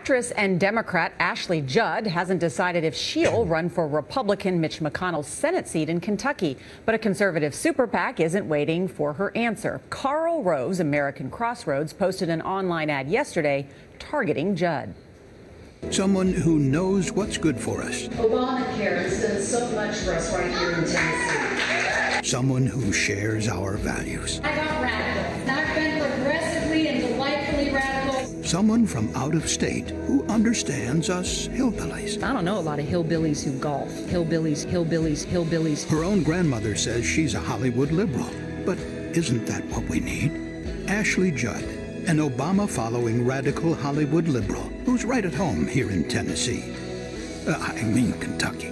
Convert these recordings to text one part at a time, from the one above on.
Actress and Democrat Ashley Judd hasn't decided if she'll run for Republican Mitch McConnell's Senate seat in Kentucky. But a conservative super PAC isn't waiting for her answer. Karl Rove's American Crossroads posted an online ad yesterday targeting Judd. Someone who knows what's good for us. Obamacare has done so much for us right here in Tennessee. Someone who shares our values. I got radical. I've been progressively and delightfully radical. Someone from out of state who understands us hillbillies. I don't know a lot of hillbillies who golf. Hillbillies, hillbillies, hillbillies. Her own grandmother says she's a Hollywood liberal. But isn't that what we need? Ashley Judd, an Obama-following radical Hollywood liberal who's right at home here in Tennessee. Kentucky.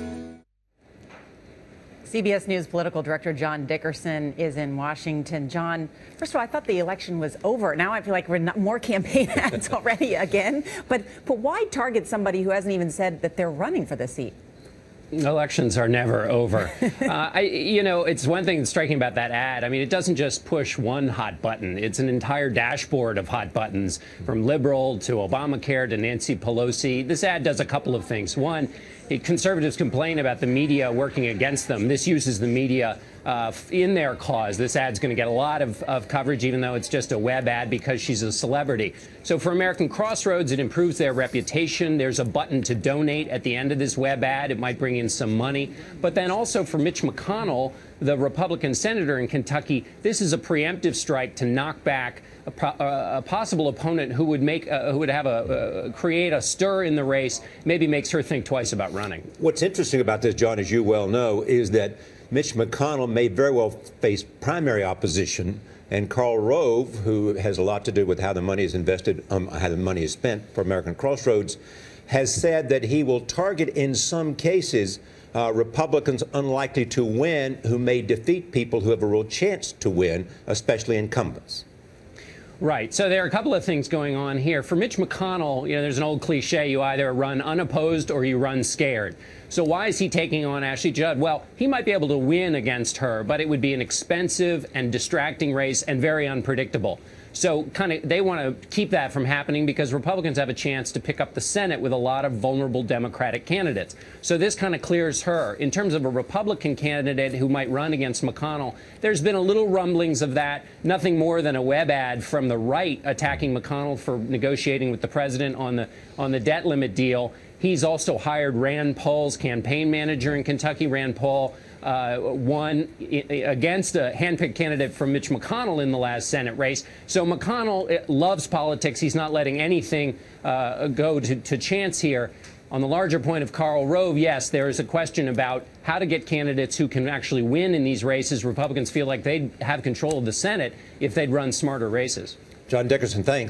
CBS News political director John Dickerson is in Washington. John, first of all, I thought the election was over. Now I feel like we're not more campaign ads already again. But why target somebody who hasn't even said that they're running for the seat? Elections are never over. It's one thing that's striking about that ad. I mean, it doesn't just push one hot button. It's an entire dashboard of hot buttons, from liberal to Obamacare to Nancy Pelosi. This ad does a couple of things. One, conservatives complain about the media working against them. This uses the media in their cause. This ad's going to get a lot of coverage, even though it's just a web ad, because she's a celebrity. So for American Crossroads, it improves their reputation. There's a button to donate at the end of this web ad. It might bring in some money. But then also for Mitch McConnell, the Republican senator in Kentucky, this is a preemptive strike to knock back a possible opponent who would create a stir in the race, maybe makes her think twice about running. What's interesting about this, John, as you well know, is that Mitch McConnell may very well face primary opposition, and Karl Rove, who has a lot to do with how the money is invested, how the money is spent for American Crossroads, has said that he will target in some cases Republicans unlikely to win who may defeat people who have a real chance to win, especially incumbents. Right. So there are a couple of things going on here. For Mitch McConnell, there's an old cliche, you either run unopposed or you run scared. So why is he taking on Ashley Judd? Well, he might be able to win against her, but it would be an expensive and distracting race and very unpredictable. So they want to keep that from happening because Republicans have a chance to pick up the Senate with a lot of vulnerable Democratic candidates. So this kind of clears her. In terms of a Republican candidate who might run against McConnell, there's been a little rumblings of that, nothing more than a web ad from the right attacking McConnell for negotiating with the president on the debt limit deal. He's also hired Rand Paul's campaign manager in Kentucky. Rand Paul won against a handpicked candidate from Mitch McConnell in the last Senate race. So McConnell loves politics. He's not letting anything go to chance here. On the larger point of Karl Rove, yes, there is a question about how to get candidates who can actually win in these races. Republicans feel like they'd have control of the Senate if they'd run smarter races. John Dickerson, thanks.